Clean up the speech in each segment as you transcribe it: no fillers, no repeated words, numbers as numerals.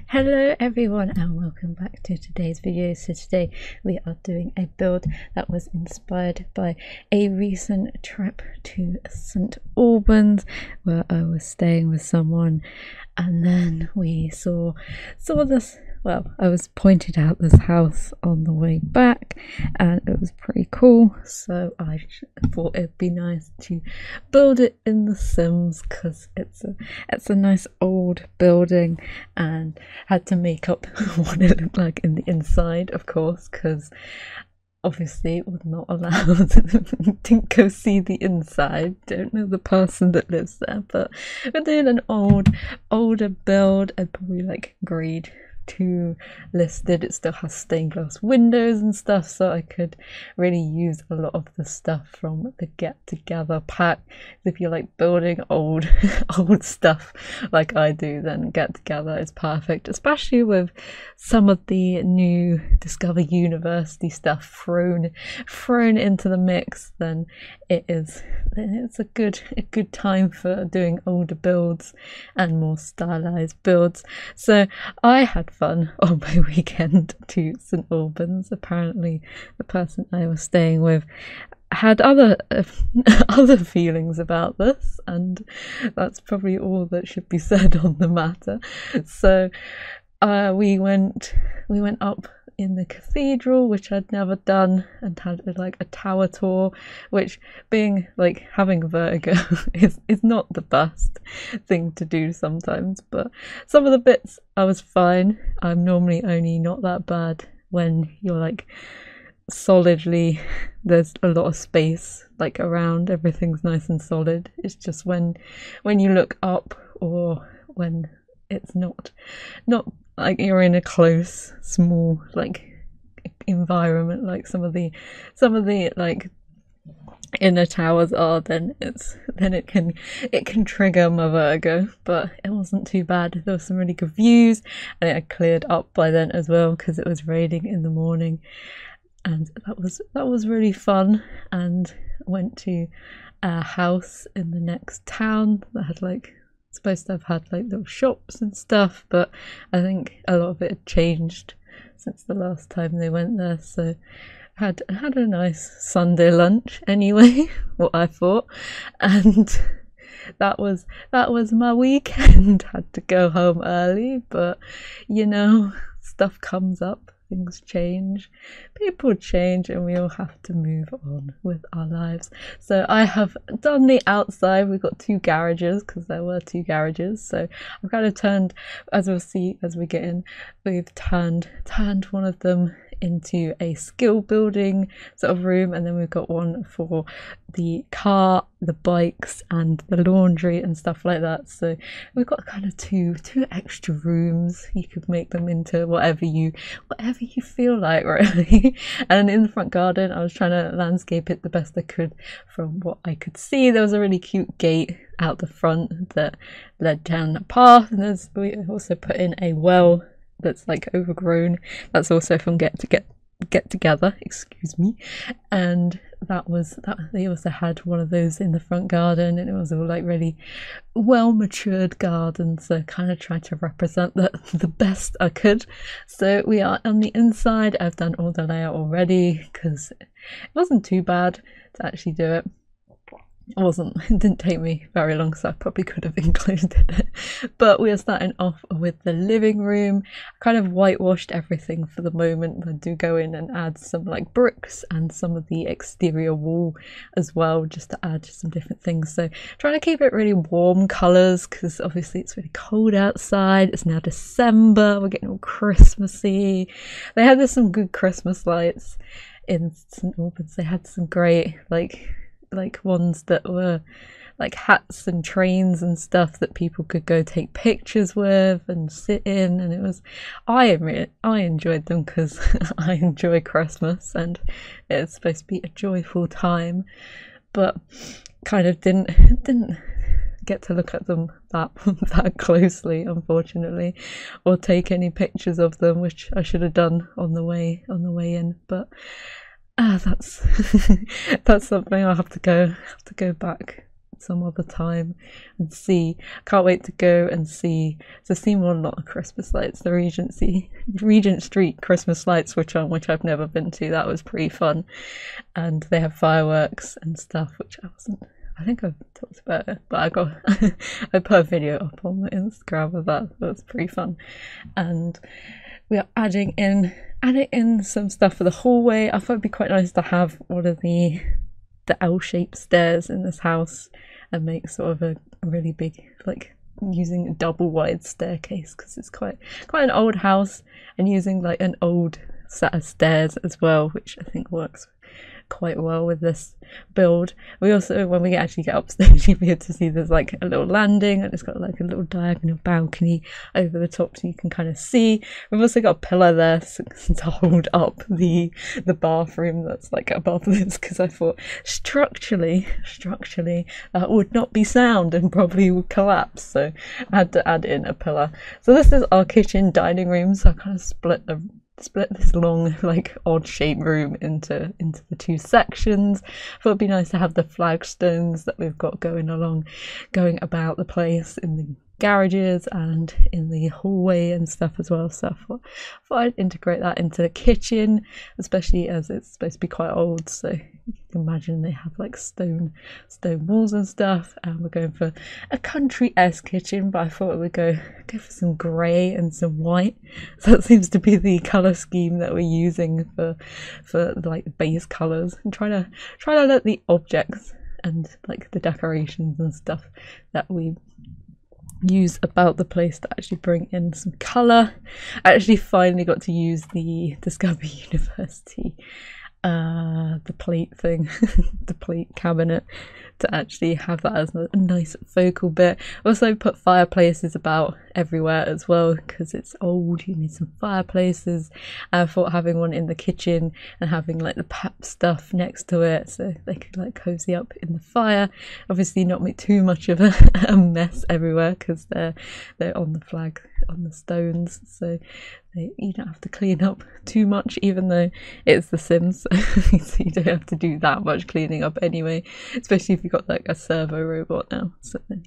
Hello everyone and welcome back to today's video. So today we are doing a build that was inspired by a recent trip to St. Albans where I was staying with someone, and then we saw this, well, I was pointed out this house on the way back and it was pretty cool, so I thought it'd be nice to build it in The Sims because it's a nice old building, and had to make up what it looked like in the inside, of course, because obviously it was not allowed. Didn't go see the inside, don't know the person that lives there, but we're doing an older build. I'd probably like grade 2 listed. It still has stained glass windows and stuff, so I could really use a lot of the stuff from the get together pack. If you like building old stuff like I do, then get together is perfect, especially with some of the new Discover University stuff thrown into the mix. Then it's a good time for doing older builds and more stylized builds. So I had fun on my weekend to St. Albans. Apparently the person I was staying with had other feelings about this, and that's probably all that should be said on the matter. So we went up in the cathedral, which I'd never done, and had like a tower tour, which, being like having vertigo is not the best thing to do sometimes, but some of the bits I was fine. I'm normally only not that bad when you're like solidly, there's a lot of space like around, everything's nice and solid. It's just when you look up, or when it's not like you're in a close, small like environment, like some of the like inner towers are, then it can trigger my vertigo. But it wasn't too bad. There were some really good views, and it had cleared up by then as well because it was raining in the morning, and that was really fun. And went to a house in the next town that had like, supposed to have had like little shops and stuff, but I think a lot of it had changed since the last time they went there, so had a nice Sunday lunch anyway, what I thought, and that was my weekend. Had to go home early, but you know, stuff comes up, things change, people change, and we all have to move on with our lives. So I have done the outside. We've got 2 garages because there were 2 garages, so I've kind of turned, as we'll see as we get in, we've turned one of them into a skill building sort of room, and then we've got one for the car, the bikes, and the laundry and stuff like that. So we've got kind of two extra rooms. You could make them into whatever you feel like, really. And in the front garden, I was trying to landscape it the best I could from what I could see. There was a really cute gate out the front that led down the path, and we also put in a well that's like overgrown. That's also from get together, excuse me. And that they also had one of those in the front garden, and it was all like really well matured garden, so kind of tried to represent that the best I could. So we are on the inside. I've done all the layout already because it wasn't too bad to actually do it. It didn't take me very long, so I probably could have included it. But we are starting off with the living room. I kind of whitewashed everything for the moment, but I do go in and add some like bricks and some of the exterior wall as well, just to add some different things. So trying to keep it really warm colours, because obviously it's really cold outside. It's now December, we're getting all Christmassy. They had some good Christmas lights in St. Albans. They had some great like ones that were like hats and trains and stuff that people could go take pictures with and sit in, and it was, I enjoyed them because I enjoy Christmas and it's supposed to be a joyful time, but kind of didn't get to look at them that closely, unfortunately, or take any pictures of them, which I should have done on the way in. But that's that's something I'll have to go back some other time and see. Can't wait to go and see more lot of Christmas lights, the Regent Street Christmas lights, which I've never been to. That was pretty fun, and they have fireworks and stuff, which I think I've talked about it, but I put a video up on my Instagram of that. That's pretty fun. And we are adding in some stuff for the hallway. I thought it'd be quite nice to have one of the L-shaped stairs in this house and make sort of a really big, like, using a double wide staircase, because it's quite an old house, and using like an old set of stairs as well, which I think works quite well with this build. We also, when we actually get upstairs, you'll be able to see there's like a little landing, and it's got like a little diagonal balcony over the top, so you can kind of see. We've also got a pillar there to hold up the bathroom that's like above this, because I thought structurally that would not be sound and probably would collapse, so I had to add in a pillar. So this is our kitchen dining room, so I kind of split this long, like, odd shaped room into the two sections. Thought it'd be nice to have the flagstones that we've got going about the place in the garages and in the hallway and stuff as well. So I thought I'd integrate that into the kitchen, especially as it's supposed to be quite old, so you can imagine they have like stone walls and stuff. And we're going for a country-esque kitchen, but I thought we would go for some grey and some white. So that seems to be the colour scheme that we're using for like base colours, and try to let the objects and like the decorations and stuff that we use about the place to actually bring in some colour. I actually finally got to use the Discover University the plate thing the plate cabinet, to actually have that as a nice focal bit. Also put fireplaces about everywhere as well, because it's old, you need some fireplaces. I thought having one in the kitchen and having like the pap stuff next to it, so they could like cozy up in the fire. Obviously not make too much of a mess everywhere, because they're on the stones, so you don't have to clean up too much, even though it's The Sims, so you don't have to do that much cleaning up anyway, especially if you've got like a servo robot now, so then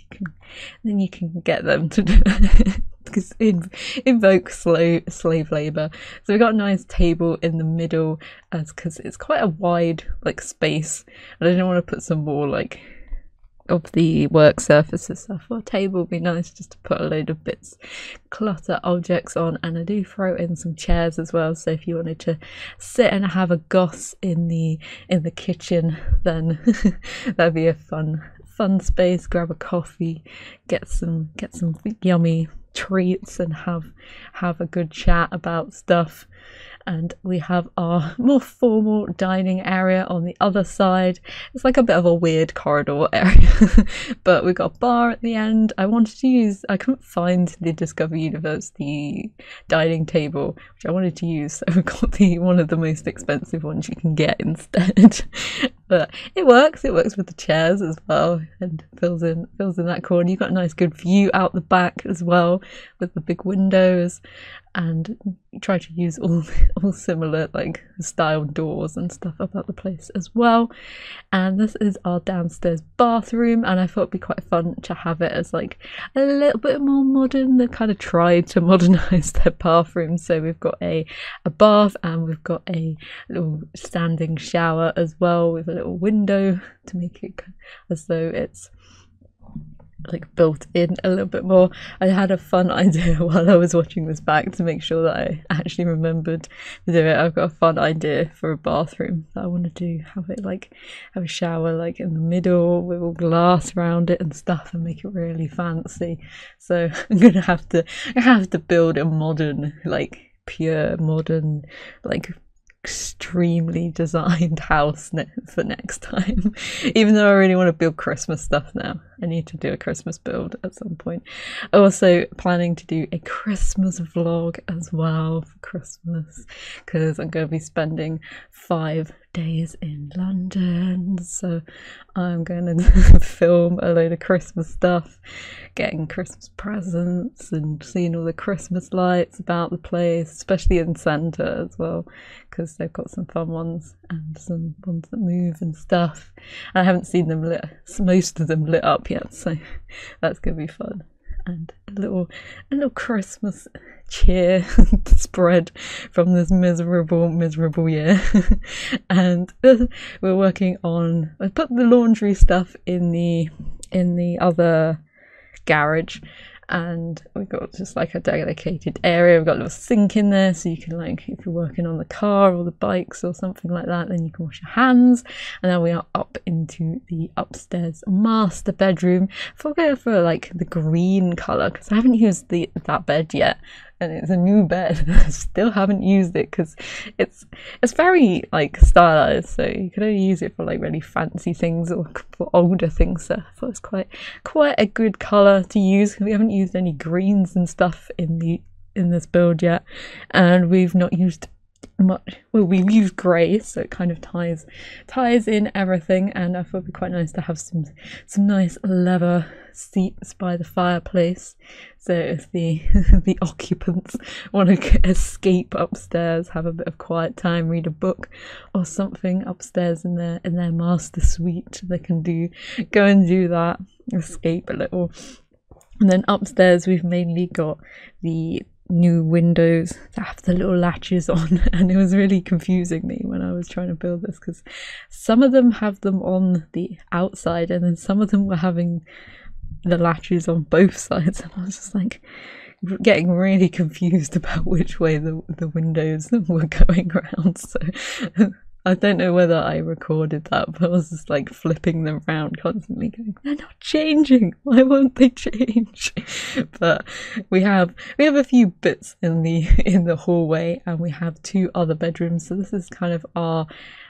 you can get them to do it, because invoke slave labor. So we've got a nice table in the middle, because it's quite a wide like space, and I didn't want to put some more like of the work surfaces. So I thought a table would be nice just to put a load of bits, clutter objects on, and I do throw in some chairs as well, so if you wanted to sit and have a goss in the kitchen, then that'd be a fun space. Grab a coffee, get some yummy treats, and have a good chat about stuff. And we have our more formal dining area on the other side. It's like a bit of a weird corridor area, but we've got a bar at the end. I couldn't find the Discover University dining table, which I wanted to use, so we got one of the most expensive ones you can get instead. But it works with the chairs as well, and fills in that corner. You've got a nice good view out the back as well, with the big windows, and try to use all similar like style doors and stuff about the place as well. And this is our downstairs bathroom, and I thought it'd be quite fun to have it as like a little bit more modern. They've kind of tried to modernize their bathroom, so we've got a bath, and we've got a little standing shower as well, with a little window to make it as though it's like built in a little bit more. I had a fun idea while I was watching this back to make sure that I actually remembered to do it. I've got a fun idea for a bathroom that I want to do, have a shower like in the middle with all glass around it and stuff, and make it really fancy. So I'm gonna have to build a modern, like pure modern, like extremely designed house for next time. Even though I really want to build Christmas stuff now, I need to do a Christmas build at some point. Also planning to do a Christmas vlog as well for Christmas, because I'm going to be spending 5 days in London, so I'm going to film a load of Christmas stuff, getting Christmas presents and seeing all the Christmas lights about the place, especially in Santa as well, because they've got some fun ones and some ones that move and stuff. I haven't seen them most of them lit up yet, so that's going to be fun. And a little Christmas cheer spread from this miserable year. And we're working on, I put the laundry stuff in the other garage, and we've got just like a dedicated area. We've got a little sink in there, so you can, like, if you're working on the car or the bikes or something like that, then you can wash your hands. And then we are up into the upstairs master bedroom. I go for like the green colour because I haven't used that bed yet, and it's a new bed. I still haven't used it because it's very like stylized, so you can only use it for like really fancy things or for older things. So I thought it's quite a good colour to use. We haven't used any greens and stuff in this build yet, and we've not used much. Well, we've used grey, so it kind of ties in everything, and I thought it'd be quite nice to have some nice leather seats by the fireplace, so if the occupants want to escape upstairs, have a bit of quiet time, read a book or something upstairs in their master suite, they can go and do that, escape a little. And then upstairs we've mainly got the new windows that have the little latches on, and it was really confusing me when I was trying to build this because some of them have them on the outside and then some of them were having the latches on both sides, and I was just like getting really confused about which way the windows were going around. So I don't know whether I recorded that, but I was just like flipping them around constantly going, they're not changing, why won't they change? But we have a few bits in the hallway, and we have two other bedrooms, so this is kind of our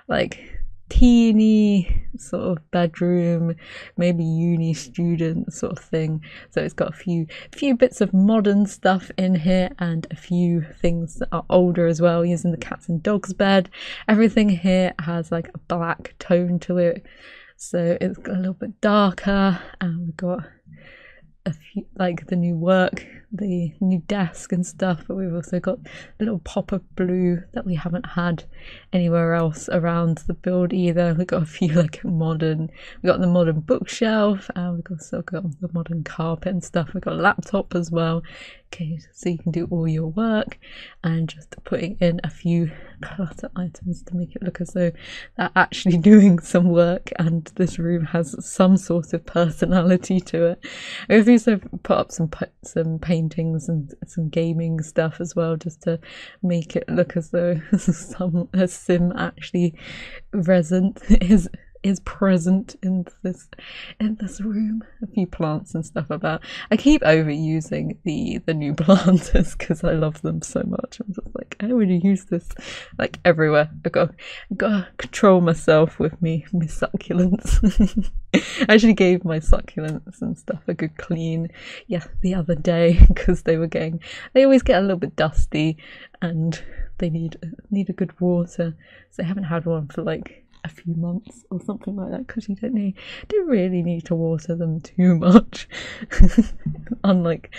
like teeny sort of bedroom, maybe uni student sort of thing. So it's got a few bits of modern stuff in here and a few things that are older as well, using the cats and dogs bed. Everything here has like a black tone to it, so it's got a little bit darker, and we've got a few, like the new desk and stuff, but we've also got a little pop of blue that we haven't had anywhere else around the build either. We've got a few like we've got the modern bookshelf, and we've also got the modern carpet and stuff. We've got a laptop as well, okay, so you can do all your work, and just putting in a few clutter items to make it look as though they're actually doing some work and this room has some sort of personality to it. We've also put up some paintings and some gaming stuff as well, just to make it look as though a sim actually is present in this room. A few plants and stuff about. I keep overusing the new planters because I love them so much. I'm just like, I want to use this like everywhere. I got to control myself with me succulents. I actually gave my succulents and stuff a good clean the other day because they always get a little bit dusty and they need a good water. So I haven't had one for like a few months or something like that, because you don't really need to water them too much. unlike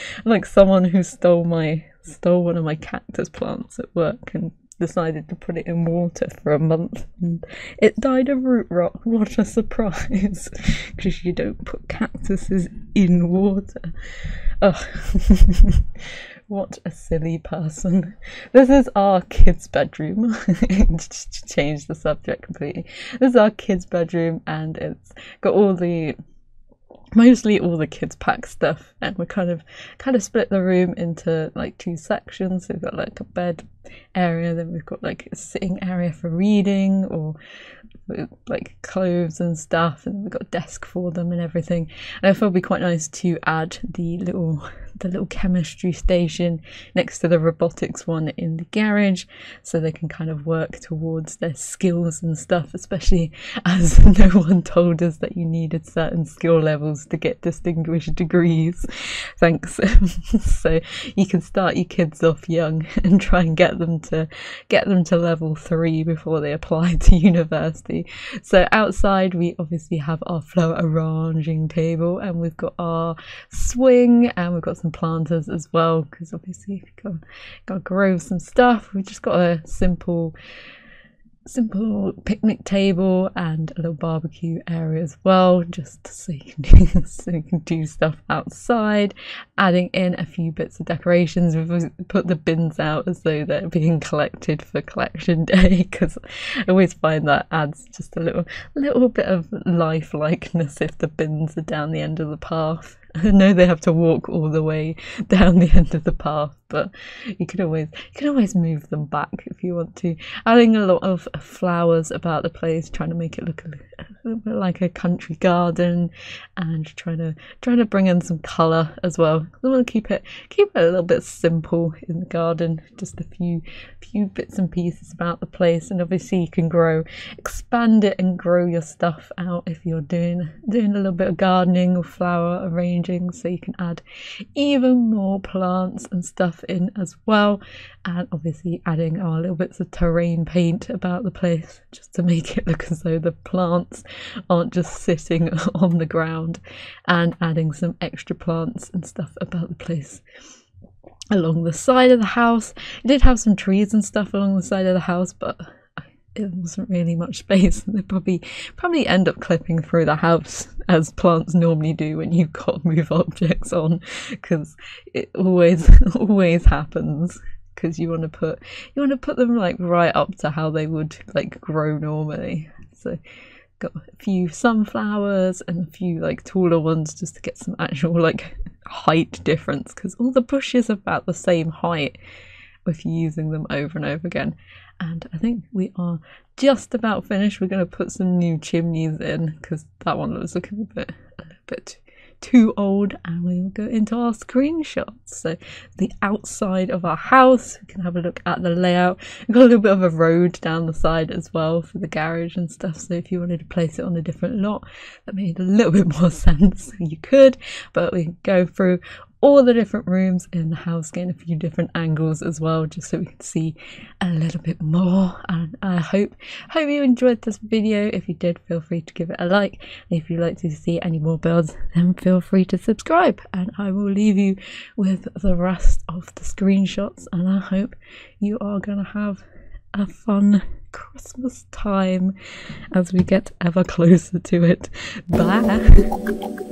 someone who stole one of my cactus plants at work and decided to put it in water for a month and it died of root rot. What a surprise, because you don't put cactuses in water. Oh. What a silly person. This is our kids' bedroom. Just to change the subject completely. This is our kids' bedroom, and it's got mostly all the kids' pack stuff, and we kind of split the room into like two sections. So we've got like a bed area, then we've got like a sitting area for reading or like clothes and stuff, and we've got a desk for them and everything. And I thought it'd be quite nice to add the the little chemistry station next to the robotics one in the garage, so they can kind of work towards their skills and stuff, especially as no one told us that you needed certain skill levels to get distinguished degrees. Thanks. So you can start your kids off young and try and get them to level 3 before they apply to university. So outside we obviously have our flower arranging table, and we've got our swing, and we've got some planters as well, because obviously if you've got to grow some stuff. We've just got a simple picnic table and a little barbecue area as well, just so you can do stuff outside, adding in a few bits of decorations. We've put the bins out as though they're being collected for collection day, because I always find that adds just a little bit of lifelikeness if the bins are down the end of the path. I know they have to walk all the way down the end of the path, but you can always move them back if you want to. Adding a lot of flowers about the place, trying to make it look a little bit like a country garden, and trying to bring in some colour as well. I want to keep it a little bit simple in the garden, just a few bits and pieces about the place. And obviously you can expand it and grow your stuff out if you're doing a little bit of gardening or flower arranging, so you can add even more plants and stuff in as well. And obviously adding our little bits of terrain paint about the place, just to make it look as though the plants aren't just sitting on the ground, and adding some extra plants and stuff about the place. Along the side of the house, it did have some trees and stuff along the side of the house, but it wasn't really much space, and they probably end up clipping through the house, as plants normally do when you've got to move objects on, because it always happens, because you want to put them like right up to how they would like grow normally. So got a few sunflowers and a few like taller ones, just to get some actual like height difference, because all the bushes are about the same height if you're using them over and over again. And I think we are just about finished. We're going to put some new chimneys in, because that one was looking a little bit too old, and we will go into our screenshots. So the outside of our house, we can have a look at the layout. We've got a little bit of a road down the side as well for the garage and stuff, so if you wanted to place it on a different lot that made a little bit more sense, you could. But we can go through all the different rooms in the house, getting a few different angles as well, just so we can see a little bit more. And I hope you enjoyed this video. If you did, feel free to give it a like, and if you'd like to see any more builds, then feel free to subscribe, and I will leave you with the rest of the screenshots. And I hope you are gonna have a fun Christmas time as we get ever closer to it. Bye.